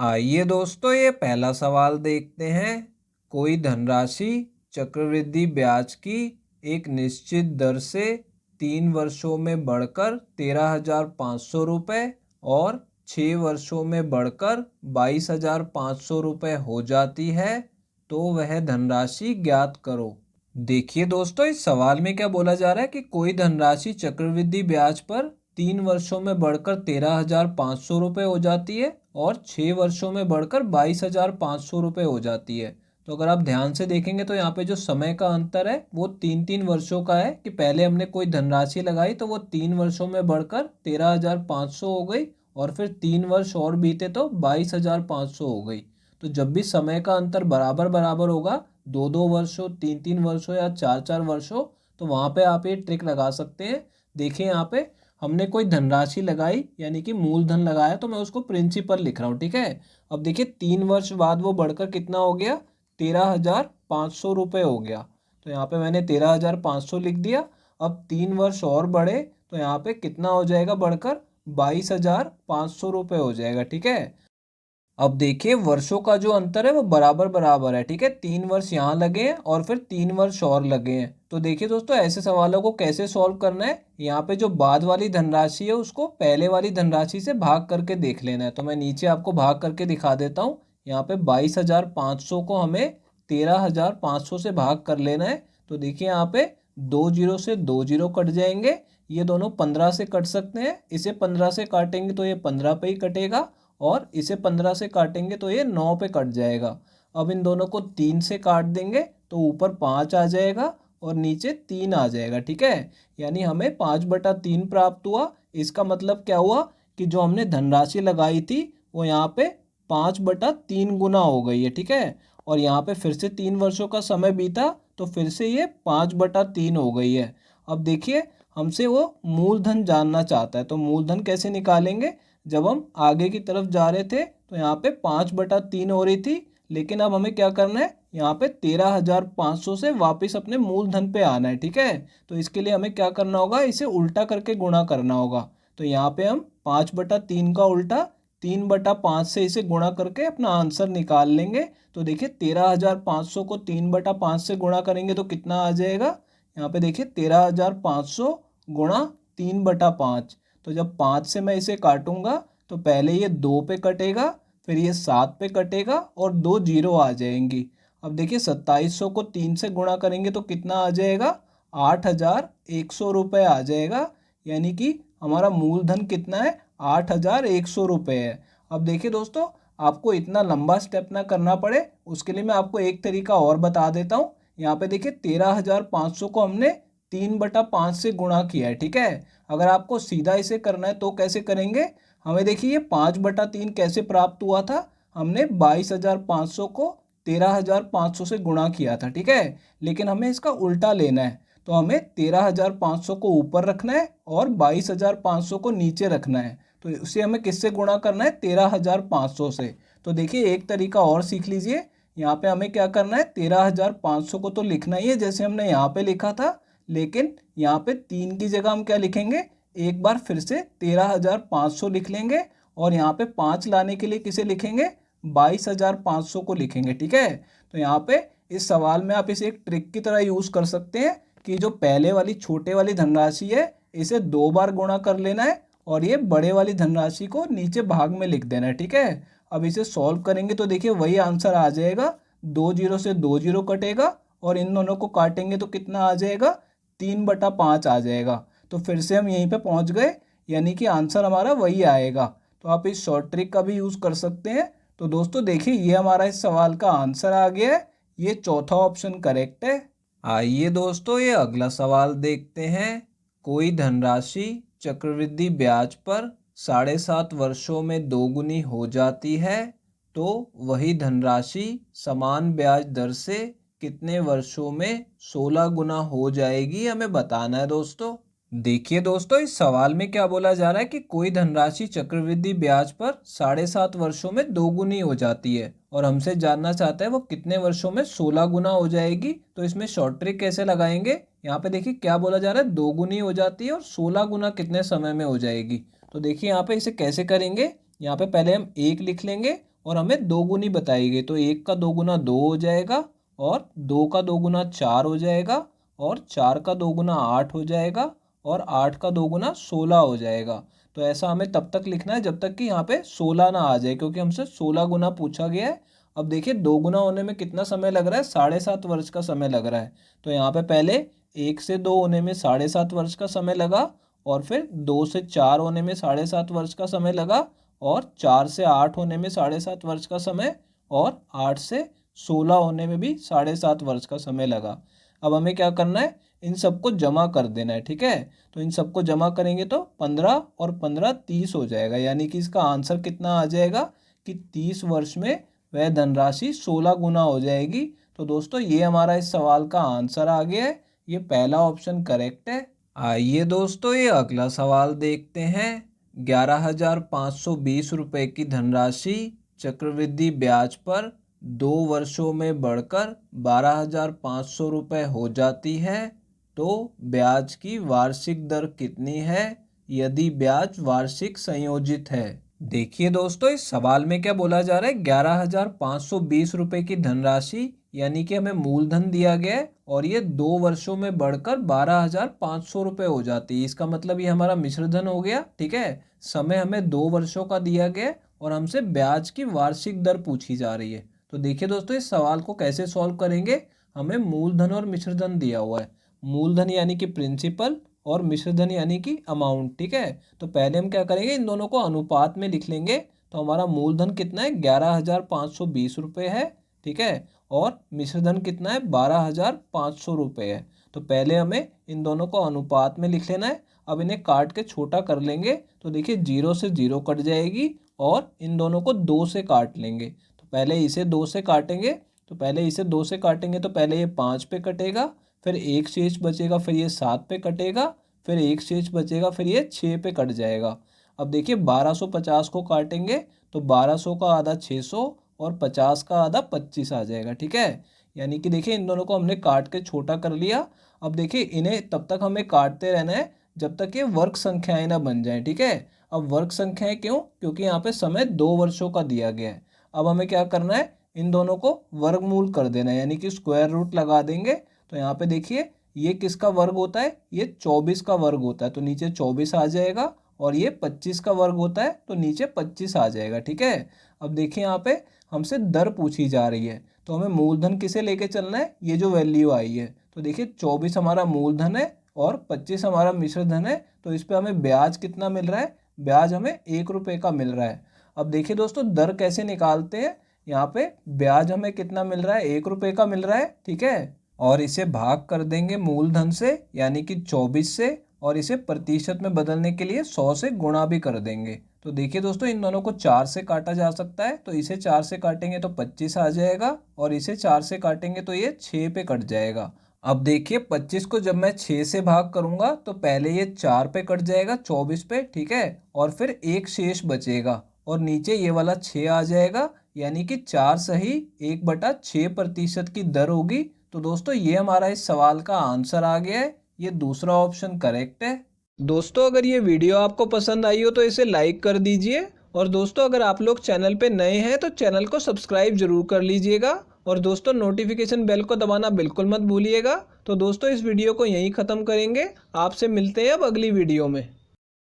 आइए दोस्तों, ये पहला सवाल देखते हैं। कोई धनराशि चक्रवृद्धि ब्याज की एक निश्चित दर से 3 वर्षों में बढ़कर 13,500 रुपये और 6 वर्षों में बढ़कर 22,500 रुपये हो जाती है, तो वह धनराशि ज्ञात करो। देखिए दोस्तों, इस सवाल में क्या बोला जा रहा है कि कोई धनराशि चक्रवृद्धि ब्याज पर 3 वर्षों में बढ़कर 13,500 रुपये हो जाती है और 6 वर्षों में बढ़कर 22,500 रुपये हो जाती है। तो अगर आप ध्यान से देखेंगे तो यहाँ पे जो समय का अंतर है वो 3-3 वर्षों का है कि पहले हमने कोई धनराशि लगाई तो वो 3 वर्षों में बढ़कर 13,500 हो गई और फिर 3 वर्ष और बीते तो 22,500 हो गई। तो जब भी समय का अंतर बराबर बराबर होगा, 2-2 वर्षों, 3-3 वर्षों या 4-4 वर्षों, तो वहाँ पे आप ये ट्रिक लगा सकते हैं। देखिए यहाँ पे हमने कोई धनराशि लगाई यानी कि मूलधन लगाया, तो मैं उसको प्रिंसिपल लिख रहा हूँ। ठीक है, अब देखिए 3 वर्ष बाद वो बढ़कर कितना हो गया, 13,500 रुपये हो गया। तो यहाँ पे मैंने 13,500 लिख दिया। अब 3 वर्ष और बढ़े तो यहाँ पे कितना हो जाएगा, बढ़कर 22,500 रुपये हो जाएगा। ठीक है, अब देखिए वर्षों का जो अंतर है वो बराबर बराबर है। ठीक है, 3 वर्ष यहाँ लगे हैं और फिर 3 वर्ष और लगे हैं। तो देखिए दोस्तों, ऐसे सवालों को कैसे सॉल्व करना है, यहाँ पे जो बाद वाली धनराशि है उसको पहले वाली धनराशि से भाग करके देख लेना है। तो मैं नीचे आपको भाग करके दिखा देता हूँ। यहाँ पे 22,500 को हमें 13,500 से भाग कर लेना है। तो देखिए यहाँ पे 2 जीरो से 2 जीरो कट जाएंगे। ये दोनों 15 से कट सकते हैं। इसे 15 से काटेंगे तो ये 15 पे ही कटेगा और इसे 15 से काटेंगे तो ये 9 पे कट जाएगा। अब इन दोनों को 3 से काट देंगे तो ऊपर 5 आ जाएगा और नीचे 3 आ जाएगा। ठीक है, यानी हमें 5/3 प्राप्त हुआ। इसका मतलब क्या हुआ कि जो हमने धनराशि लगाई थी वो यहाँ पे 5/3 गुना हो गई है। ठीक है, और यहाँ पे फिर से 3 वर्षों का समय बीता तो फिर से ये 5/3 हो गई है। अब देखिए हमसे वो मूलधन जानना चाहता है, तो मूलधन कैसे निकालेंगे। जब हम आगे की तरफ जा रहे थे तो यहाँ पे 5/3 हो रही थी, लेकिन अब हमें क्या करना है, यहाँ पे 13,500 से वापस अपने मूलधन पे आना है। ठीक है, तो इसके लिए हमें क्या करना होगा, इसे उल्टा करके गुणा करना होगा। तो यहाँ पे हम 5/3 का उल्टा 3/5 से इसे गुणा करके अपना आंसर निकाल लेंगे। तो देखिए 13,500 को 3/5 से गुणा करेंगे तो कितना आ जाएगा, यहाँ पे देखिए 13,500 गुणा 3/5। तो जब 5 से मैं इसे काटूंगा तो पहले ये 2 पे कटेगा, फिर ये 7 पे कटेगा और 2 जीरो आ जाएंगी। अब देखिए 2700 को 3 से गुणा करेंगे तो कितना आ जाएगा, 8,100 रुपये आ जाएगा। यानी कि हमारा मूलधन कितना है, 8,100 रुपये है। अब देखिए दोस्तों, आपको इतना लंबा स्टेप ना करना पड़े उसके लिए मैं आपको एक तरीका और बता देता हूँ। यहाँ पे देखिए 13,500 को हमने 3/5 से गुणा किया है। ठीक है, अगर आपको सीधा इसे करना है तो कैसे करेंगे, हमें देखिए ये 5/3 कैसे प्राप्त हुआ था, हमने 22,500 को 13,500 से गुणा किया था। ठीक है, लेकिन हमें इसका उल्टा लेना है, तो हमें 13,500 को ऊपर रखना है और 22,500 को नीचे रखना है। तो उसे हमें किससे गुणा करना है, 13,500 से। तो देखिए एक तरीका और सीख लीजिए। यहाँ पे हमें क्या करना है, 13,500 को तो लिखना ही है जैसे हमने यहाँ पे लिखा था, लेकिन यहाँ पे 3 की जगह हम क्या लिखेंगे, एक बार फिर से 13,500 लिख लेंगे और यहाँ पे 5 लाने के लिए किसे लिखेंगे, 22,500 को लिखेंगे। ठीक है, तो यहाँ पे इस सवाल में आप इसे एक ट्रिक की तरह यूज़ कर सकते हैं कि जो पहले वाली छोटे वाली धनराशि है इसे 2 बार गुणा कर लेना है और ये बड़े वाली धनराशि को नीचे भाग में लिख देना है। ठीक है, अब इसे सॉल्व करेंगे तो देखिए वही आंसर आ जाएगा। 2 जीरो से 2 जीरो कटेगा और इन दोनों को काटेंगे तो कितना आ जाएगा, 3/5 आ जाएगा। तो फिर से हम यहीं पे पहुंच गए, यानी कि आंसर हमारा वही आएगा। तो आप इस शॉर्ट ट्रिक का भी यूज़ कर सकते हैं। तो दोस्तों देखिए ये हमारा इस सवाल का आंसर आ गया है, ये चौथा ऑप्शन करेक्ट है। आइए दोस्तों, ये अगला सवाल देखते हैं। कोई धनराशि चक्रवृद्धि ब्याज पर 7.5 वर्षों में दोगुनी हो जाती है, तो वही धनराशि समान ब्याज दर से कितने वर्षों में 16 गुना हो जाएगी, हमें बताना है दोस्तों। देखिए दोस्तों, इस सवाल में क्या बोला जा रहा है कि कोई धनराशि चक्रवृद्धि ब्याज पर 7.5 वर्षों में दोगुनी हो जाती है और हमसे जानना चाहता है वो कितने वर्षों में 16 गुना हो जाएगी। तो इसमें शॉर्ट ट्रिक कैसे लगाएंगे, यहाँ पे देखिए क्या बोला जा रहा है, दोगुनी हो जाती है और 16 गुना कितने समय में हो जाएगी। तो देखिए यहाँ पे इसे कैसे करेंगे, यहाँ पे पहले हम 1 लिख लेंगे और हमें 2 गुनी बताई गई, तो 1 का 2 गुना 2 हो जाएगा और 2 का 2 गुना 4 हो जाएगा और 4 का 2 गुना 8 हो जाएगा और 8 का 2 गुना 16 हो जाएगा। तो ऐसा हमें तब तक लिखना है जब तक कि यहाँ पे 16 ना आ जाए, क्योंकि हमसे 16 गुना पूछा गया है। अब देखिए 2 गुना होने में कितना समय लग रहा है, 7.5 वर्ष का समय लग रहा है। तो यहाँ पे पहले 1 से 2 होने में 7.5 वर्ष का समय लगा और फिर 2 से 4 होने में 7.5 वर्ष का समय लगा और 4 से 8 होने में 7.5 वर्ष का समय और 8 से 16 होने में भी 7.5 वर्ष का समय लगा। अब हमें क्या करना है, इन सबको जमा कर देना है। ठीक है, तो इन सबको जमा करेंगे तो 15 और 15 30 हो जाएगा, यानी कि इसका आंसर कितना आ जाएगा कि 30 वर्ष में वह धनराशि 16 गुना हो जाएगी। तो दोस्तों ये हमारा इस सवाल का आंसर आ गया है, ये पहला ऑप्शन करेक्ट है। आइए दोस्तों ये अगला सवाल देखते हैं। 11,520 रुपये की धनराशि चक्रवृद्धि ब्याज पर 2 वर्षों में बढ़कर 12,500 रुपये हो जाती है, तो ब्याज की वार्षिक दर कितनी है यदि ब्याज वार्षिक संयोजित है। देखिए दोस्तों इस सवाल में क्या बोला जा रहा है, 11,520 रुपये की धनराशि यानी कि हमें मूलधन दिया गया है और ये 2 वर्षों में बढ़कर 12,500 रुपये हो जाती है। इसका मतलब ये हमारा मिश्रधन हो गया। ठीक है, समय हमें 2 वर्षों का दिया गया है और हमसे ब्याज की वार्षिक दर पूछी जा रही है। तो देखिए दोस्तों इस सवाल को कैसे सॉल्व करेंगे, हमें मूलधन और मिश्रधन दिया हुआ है। मूलधन यानी कि प्रिंसिपल और मिश्रधन यानी कि अमाउंट। ठीक है, तो पहले हम क्या करेंगे, इन दोनों को अनुपात में लिख लेंगे। तो हमारा मूलधन कितना है, 11,520 रुपये है। ठीक है, और मिश्रधन कितना है, 12,500 रुपये है। तो पहले हमें इन दोनों को अनुपात में लिख लेना है। अब इन्हें काट के छोटा कर लेंगे तो देखिए 0 से 0 कट जाएगी और इन दोनों को 2 से काट लेंगे। तो पहले इसे 2 से काटेंगे, तो पहले इसे 2 से काटेंगे तो पहले ये 5 पे कटेगा, फिर 1 शेष बचेगा, फिर ये 7 पे कटेगा, फिर 1 शेष बचेगा, फिर ये 6 पे कट जाएगा। अब देखिए 1250 को काटेंगे तो 1200 का आधा 600 और 50 का आधा 25 आ जाएगा। ठीक है, यानी कि देखिए इन दोनों को हमने काट के छोटा कर लिया। अब देखिए इन्हें तब तक हमें काटते रहना है जब तक ये वर्ग संख्याएं ना बन जाएं। ठीक है, अब वर्ग संख्याएं क्यों, क्योंकि यहाँ पे समय 2 वर्षों का दिया गया है। अब हमें क्या करना है, इन दोनों को वर्गमूल कर देना है, यानी कि स्क्वायर रूट लगा देंगे। तो यहाँ पे देखिए ये किसका वर्ग होता है, ये 24 का वर्ग होता है, तो नीचे 24 आ जाएगा और ये 25 का वर्ग होता है तो नीचे 25 आ जाएगा। ठीक है, अब देखिए यहाँ पे हमसे दर पूछी जा रही है तो हमें मूलधन किसे लेके चलना है, ये जो वैल्यू आई है। तो देखिए 24 हमारा मूलधन है और 25 हमारा मिश्रधन है। तो इस पे हमें ब्याज कितना मिल रहा है, ब्याज हमें 1 रुपये का मिल रहा है। अब देखिए दोस्तों दर कैसे निकालते हैं, यहाँ पे ब्याज हमें कितना मिल रहा है, 1 रुपये का मिल रहा है। ठीक है, और इसे भाग कर देंगे मूलधन से यानी कि 24 से, और इसे प्रतिशत में बदलने के लिए 100 से गुणा भी कर देंगे। तो देखिए दोस्तों इन दोनों को 4 से काटा जा सकता है, तो इसे 4 से काटेंगे तो 25 आ जाएगा और इसे 4 से काटेंगे तो ये 6 पे कट जाएगा। अब देखिए 25 को जब मैं 6 से भाग करूंगा तो पहले ये 4 पे कट जाएगा 24 पे। ठीक है, और फिर एक शेष बचेगा और नीचे ये वाला 6 आ जाएगा, यानी कि 4 सही 1/6% की दर होगी। तो दोस्तों ये हमारा इस सवाल का आंसर आ गया है, ये दूसरा ऑप्शन करेक्ट है। दोस्तों अगर ये वीडियो आपको पसंद आई हो तो इसे लाइक कर दीजिए, और दोस्तों अगर आप लोग चैनल पे नए हैं तो चैनल को सब्सक्राइब जरूर कर लीजिएगा, और दोस्तों नोटिफिकेशन बेल को दबाना बिल्कुल मत भूलिएगा। तो दोस्तों इस वीडियो को यहीं ख़त्म करेंगे, आपसे मिलते हैं अब अगली वीडियो में।